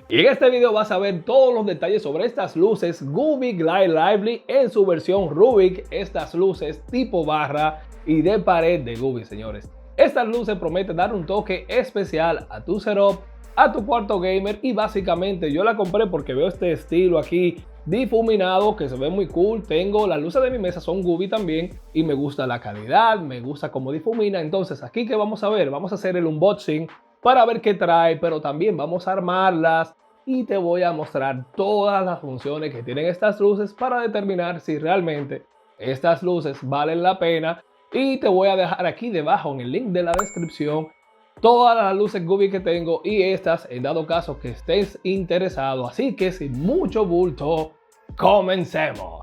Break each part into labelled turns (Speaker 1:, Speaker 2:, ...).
Speaker 1: Y en este video vas a ver todos los detalles sobre estas luces Gooby Glide Lively en su versión Rubik, estas luces tipo barra y de pared de Gooby, señores. Estas luces prometen dar un toque especial a tu setup, a tu cuarto gamer, y básicamente yo la compré porque veo este estilo aquí difuminado que se ve muy cool. Tengo las luces de mi mesa, son Gooby también, y me gusta la calidad, me gusta cómo difumina. Entonces aquí que vamos a ver, vamos a hacer el unboxing para ver qué trae, pero también vamos a armarlas y te voy a mostrar todas las funciones que tienen estas luces para determinar si realmente estas luces valen la pena. Y te voy a dejar aquí debajo en el link de la descripción todas las luces Gooby que tengo y estas en dado caso que estés interesado. Así que sin mucho bulto, comencemos.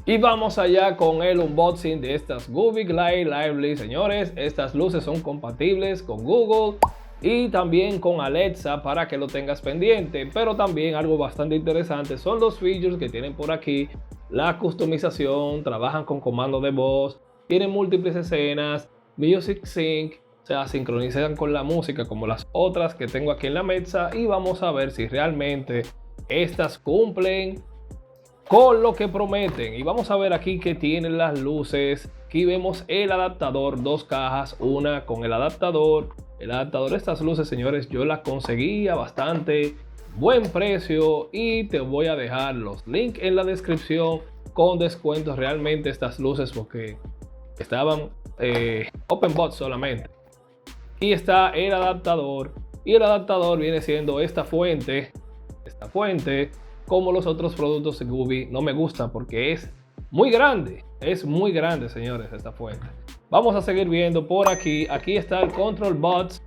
Speaker 1: Y vamos allá con el unboxing de estas Gooby Glide Lively, señores. Estas luces son compatibles con Google y también con Alexa para que lo tengas pendiente. Pero también algo bastante interesante son los features que tienen por aquí. La customización, trabajan con comando de voz, tienen múltiples escenas, Music Sync, o sea, sincronizan con la música como las otras que tengo aquí en la mesa. Y vamos a ver si realmente estas cumplen con lo que prometen. Y vamos a ver aquí que tienen las luces. Aquí vemos el adaptador, dos cajas, una con el adaptador de estas luces, señores, yo las conseguí a bastante buen precio y te voy a dejar los links en la descripción con descuentos. Realmente estas luces porque estaban open box solamente. Y está el adaptador, y el adaptador viene siendo esta fuente como los otros productos de Gooby. No me gusta porque es muy grande, señores, esta fuente. Vamos a seguir viendo por aquí. Aquí está el Control Box,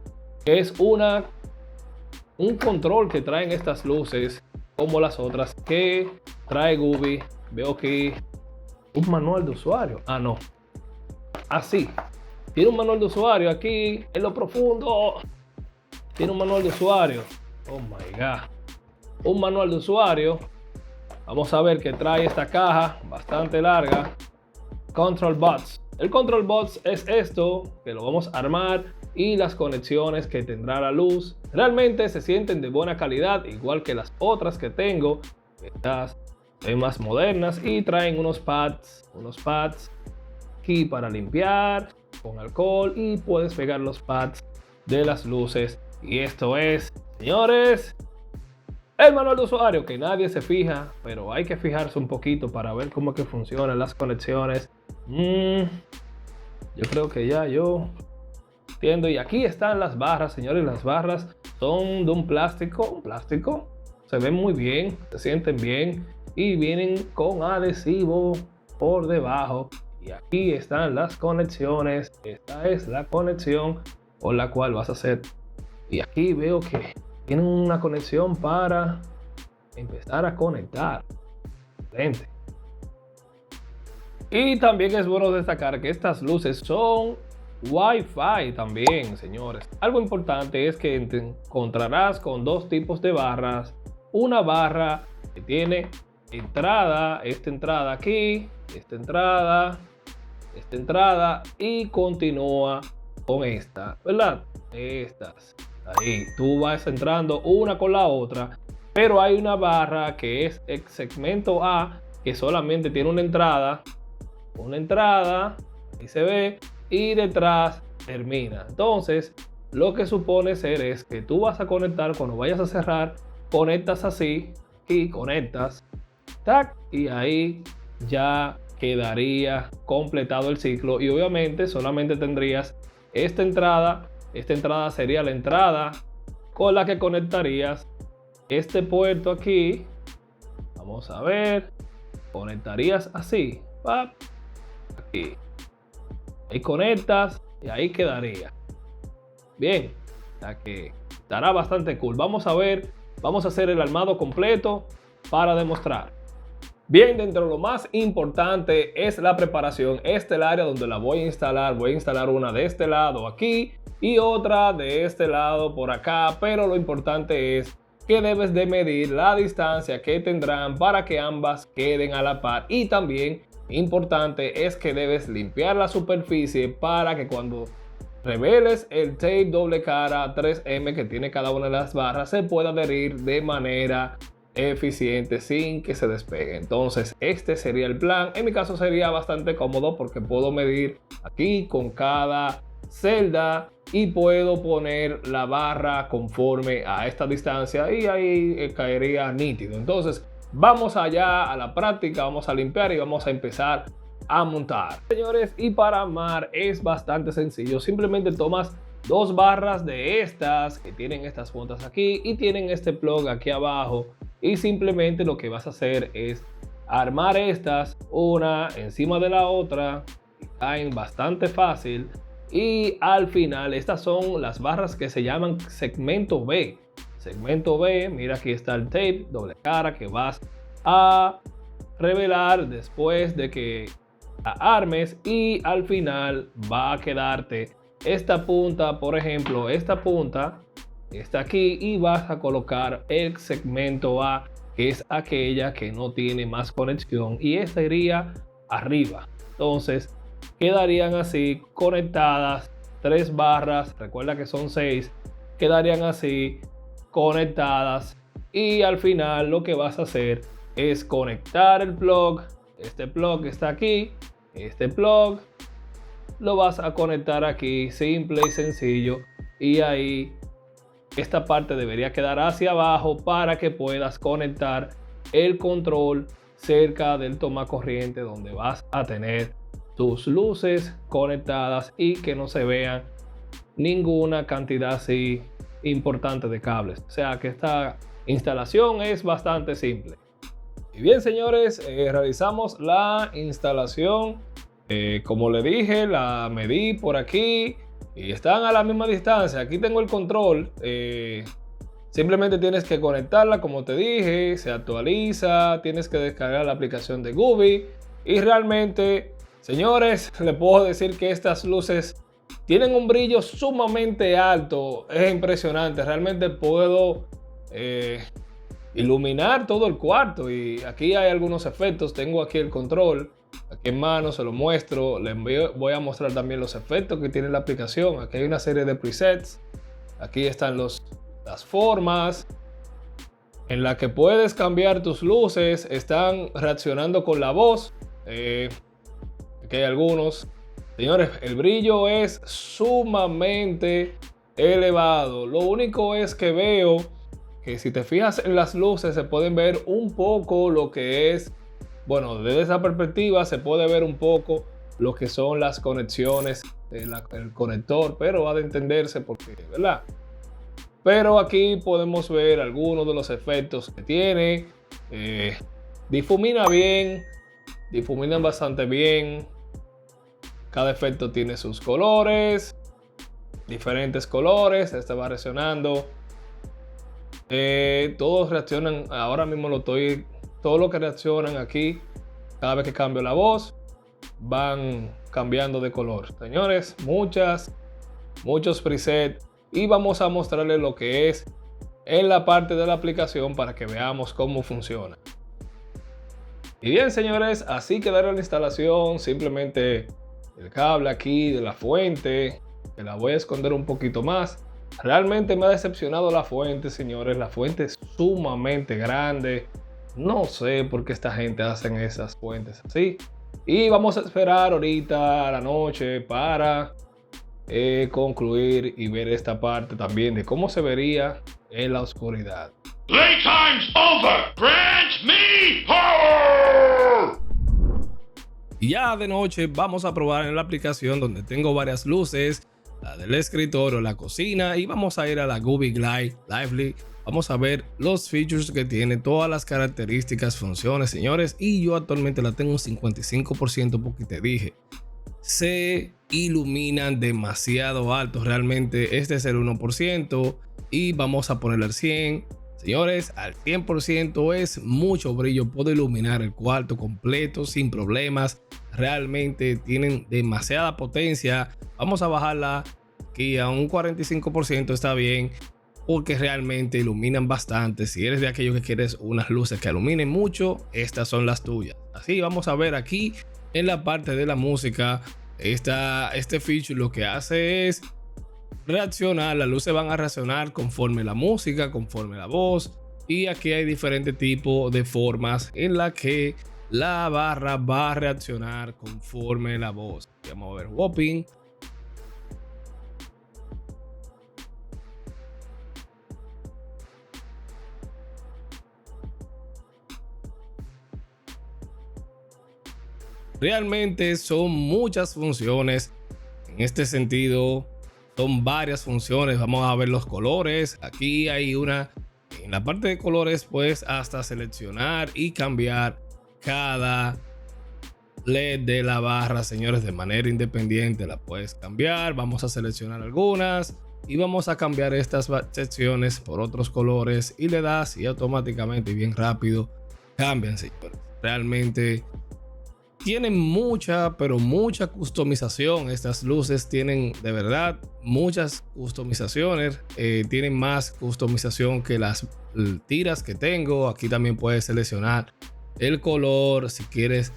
Speaker 1: que es un control que traen estas luces como las otras que trae Gooby. Veo aquí un manual de usuario. Ah, no. Así. Tiene un manual de usuario aquí en lo profundo. Tiene un manual de usuario. Oh my God. Un manual de usuario. Vamos a ver qué trae esta caja bastante larga. Control Box. El Control Box es esto, que lo vamos a armar, y las conexiones que tendrá la luz. Realmente se sienten de buena calidad, igual que las otras que tengo. Estas son más modernas y traen unos pads aquí para limpiar con alcohol, y puedes pegar los pads de las luces. Y esto es, señores, el manual de usuario, que nadie se fija, pero hay que fijarse un poquito para ver cómo que funcionan las conexiones. Yo creo que ya yo entiendo. Y aquí están las barras, señores. Las barras son de un plástico, se ven muy bien, se sienten bien y vienen con adhesivo por debajo. Y aquí están las conexiones. Esta es la conexión con la cual vas a hacer. Y aquí veo que tienen una conexión para empezar a conectar. Excelente. Y también es bueno destacar que estas luces son Wi-Fi también, señores. Algo importante es que te encontrarás con dos tipos de barras. Una barra que tiene entrada, esta entrada aquí, esta entrada, y continúa con esta, ¿verdad? Estas. Ahí tú vas entrando una con la otra, pero hay una barra que es el segmento A, que solamente tiene una entrada, ahí se ve, y detrás termina. Entonces lo que supone ser es que tú vas a conectar, cuando vayas a cerrar, conectas así y conectas, tac, y ahí ya quedaría completado el ciclo. Y obviamente solamente tendrías esta entrada sería la entrada con la que conectarías este puerto aquí. Vamos a ver, conectarías así, ¡pap! Aquí, ahí conectas y ahí quedaría bien. O sea que estará bastante cool. Vamos a ver, vamos a hacer el armado completo para demostrar. Bien, dentro de lo más importante es la preparación. Este es el área donde la voy a instalar. Voy a instalar una de este lado aquí y otra de este lado por acá, pero lo importante es que debes de medir la distancia que tendrán para que ambas queden a la par. Y también importante es que debes limpiar la superficie para que cuando reveles el tape doble cara 3M que tiene cada una de las barras, se puede adherir de manera eficiente sin que se despegue. Entonces este sería el plan. En mi caso sería bastante cómodo porque puedo medir aquí con cada celda y puedo poner la barra conforme a esta distancia y ahí caería nítido. Entonces vamos allá a la práctica, vamos a limpiar y vamos a empezar a montar, señores. Y para armar es bastante sencillo. Simplemente tomas dos barras de estas que tienen estas puntas aquí y tienen este plug aquí abajo, y simplemente lo que vas a hacer es armar estas una encima de la otra, caen bastante fácil. Y al final estas son las barras que se llaman segmento B. Segmento B, mira, aquí está el tape doble cara que vas a revelar después de que la armes, y al final va a quedarte esta punta, por ejemplo, esta punta está aquí, y vas a colocar el segmento A, que es aquella que no tiene más conexión, y esta iría arriba. Entonces quedarían así conectadas tres barras, recuerda que son 6, quedarían así conectadas, y al final lo que vas a hacer es conectar el plug. Este plug está aquí, este plug lo vas a conectar aquí, simple y sencillo, y ahí esta parte debería quedar hacia abajo para que puedas conectar el control cerca del tomacorriente donde vas a tener tus luces conectadas y que no se vean ninguna cantidad así importante de cables. O sea que esta instalación es bastante simple. Y bien, señores, realizamos la instalación. Como le dije, la medí por aquí y están a la misma distancia. Aquí tengo el control. Simplemente tienes que conectarla, como te dije, se actualiza, tienes que descargar la aplicación de Gooby. Y realmente, señores, le puedo decir que estas luces tienen un brillo sumamente alto. Es impresionante, realmente puedo iluminar todo el cuarto. Y aquí hay algunos efectos. Tengo aquí el control, aquí en mano, se lo muestro. Voy a mostrar también los efectos que tiene la aplicación. Aquí hay una serie de presets. Aquí están las formas en la que puedes cambiar tus luces. Están reaccionando con la voz. Aquí hay algunos. Señores, el brillo es sumamente elevado. Lo único es que veo que si te fijas en las luces se pueden ver un poco lo que es, bueno, desde esa perspectiva se puede ver un poco lo que son las conexiones, el conector, pero ha de entenderse porque, ¿verdad? Pero aquí podemos ver algunos de los efectos que tiene. Difumina bien, difuminan bastante bien. Cada efecto tiene sus colores, diferentes colores. Este va reaccionando. Todos reaccionan, ahora mismo todo lo que reaccionan aquí, cada vez que cambio la voz, van cambiando de color. Señores, muchos presets, y vamos a mostrarles lo que es en la parte de la aplicación para que veamos cómo funciona. Y bien, señores, así quedará la instalación. Simplemente el cable aquí de la fuente, que la voy a esconder un poquito más. Realmente me ha decepcionado la fuente, señores. La fuente es sumamente grande. No sé por qué esta gente hacen esas fuentes así. Y vamos a esperar ahorita a la noche para concluir y ver esta parte también de cómo se vería en la oscuridad.
Speaker 2: Playtime's over. Grant me power.
Speaker 1: Y ya de noche vamos a probar en la aplicación donde tengo varias luces, la del escritorio, la cocina, y vamos a ir a la Gooby Glide Lively. Vamos a ver los features que tiene, todas las características, funciones, señores. Y yo actualmente la tengo un 55% porque te dije, se iluminan demasiado alto. Realmente este es el 1% y vamos a ponerle al 100. Señores, al 100% es mucho brillo. Puedo iluminar el cuarto completo sin problemas. Realmente tienen demasiada potencia. Vamos a bajarla aquí a un 45%, está bien, porque realmente iluminan bastante. Si eres de aquellos que quieres unas luces que iluminen mucho, estas son las tuyas. Así vamos a ver aquí en la parte de la música. Este feature lo que hace es reaccionar, las luces van a reaccionar conforme la música, conforme la voz. Y aquí hay diferentes tipos de formas en la que la barra va a reaccionar conforme la voz. Vamos a ver Whopping. Realmente son muchas funciones. En este sentido, son varias funciones. Vamos a ver los colores. Aquí hay una. En la parte de colores, pues hasta seleccionar y cambiar cada LED de la barra, señores, de manera independiente. La puedes cambiar. Vamos a seleccionar algunas y vamos a cambiar estas secciones por otros colores y le das y automáticamente y bien rápido cambian, señores. Realmente tienen mucha, pero mucha customización. Estas luces tienen de verdad muchas customizaciones. Tienen más customización que las tiras que tengo. Aquí también puedes seleccionar el color si quieres,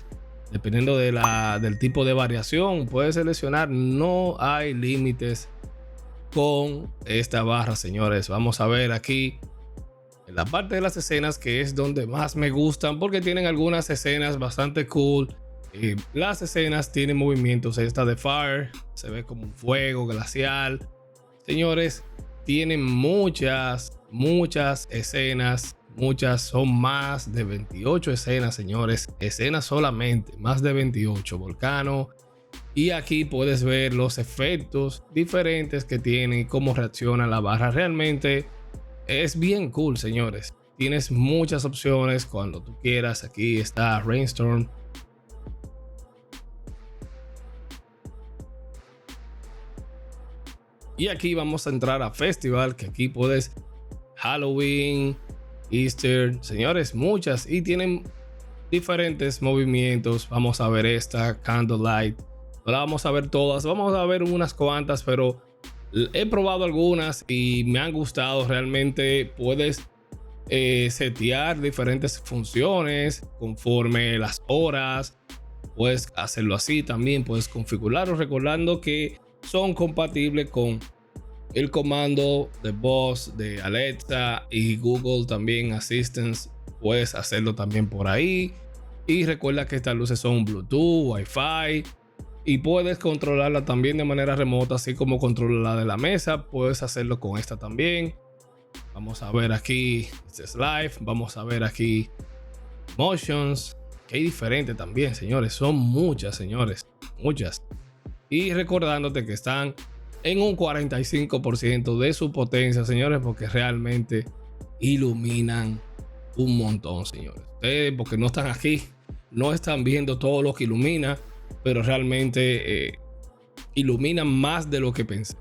Speaker 1: dependiendo del tipo de variación. Puedes seleccionar. No hay límites con esta barra, señores. Vamos a ver aquí en la parte de las escenas, que es donde más me gustan, porque tienen algunas escenas bastante cool. Las escenas tienen movimientos. Esta de Fire se ve como un fuego glacial. Señores, tienen muchas escenas. Muchas, son más de 28 escenas, señores. Escenas solamente, más de 28. Volcano. Y aquí puedes ver los efectos diferentes que tiene y cómo reacciona la barra. Realmente es bien cool, señores. Tienes muchas opciones cuando tú quieras. Aquí está Rainstorm. Y aquí vamos a entrar a Festival, que aquí puedes Halloween, Easter, señores, muchas. Y tienen diferentes movimientos. Vamos a ver esta, Candlelight. No la vamos a ver todas, vamos a ver unas cuantas, pero he probado algunas y me han gustado. Realmente puedes setear diferentes funciones conforme las horas. Puedes hacerlo así también, puedes configurarlo, recordando que son compatibles con el comando de voz de Alexa y Google también Assistance. Puedes hacerlo también por ahí. Y recuerda que estas luces son Bluetooth, Wi-Fi. Y puedes controlarla también de manera remota, así como controlar la de la mesa. Puedes hacerlo con esta también. Vamos a ver aquí, este es live. Vamos a ver aquí Motions, que hay diferente también, señores. Son muchas, señores, muchas. Y recordándote que están en un 45% de su potencia, señores, porque realmente iluminan un montón, señores. Ustedes, porque no están aquí, no están viendo todo lo que ilumina, pero realmente iluminan más de lo que pensé.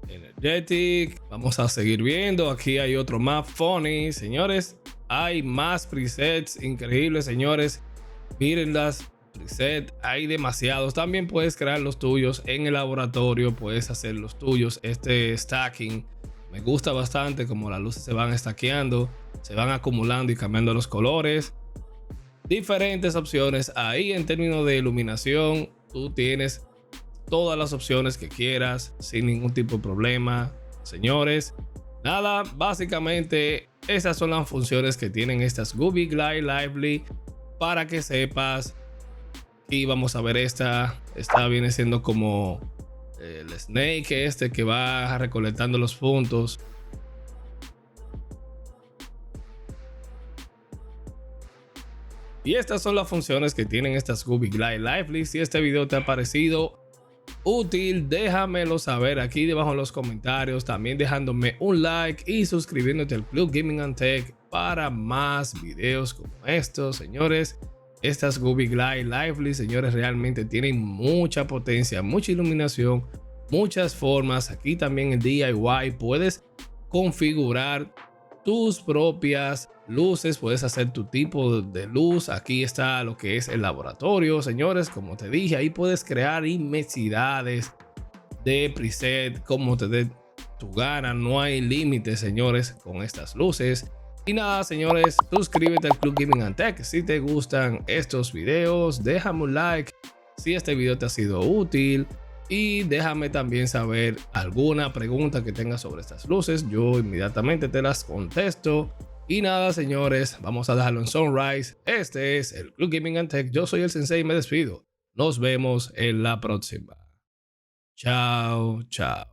Speaker 1: Energetic, vamos a seguir viendo. Aquí hay otro más funny, señores. Hay más presets increíbles, señores. Miren las presets, hay demasiados. También puedes crear los tuyos en el laboratorio, puedes hacer los tuyos. Este stacking me gusta bastante, como las luces se van stackeando, se van acumulando y cambiando los colores. Diferentes opciones ahí. En términos de iluminación, tú tienes todas las opciones que quieras sin ningún tipo de problema, señores. Nada, básicamente esas son las funciones que tienen estas Gooby Glide Lively, para que sepas. Y vamos a ver esta viene siendo como el Snake, este que va recolectando los puntos. Y estas son las funciones que tienen estas Gooby Glide Lively. Si este video te ha parecido útil, déjamelo saber aquí debajo en los comentarios, también dejándome un like y suscribiéndote al Club Gaming and Tech para más videos como estos, señores. Estas Gooby Glide Lively, señores, realmente tienen mucha potencia, mucha iluminación, muchas formas. Aquí también en DIY puedes configurar tus propias luces, puedes hacer tu tipo de luz. Aquí está lo que es el laboratorio, señores. Como te dije, ahí puedes crear inmensidades de preset como te dé tu gana. No hay límites, señores, con estas luces. Y nada, señores, suscríbete al Club Gaming and Tech. Si te gustan estos videos, déjame un like si este video te ha sido útil. Y déjame también saber alguna pregunta que tengas sobre estas luces. Yo inmediatamente te las contesto. Y nada, señores, vamos a dejarlo en Sunrise. Este es el Club Gaming and Tech. Yo soy el Sensei y me despido. Nos vemos en la próxima. Chao, chao.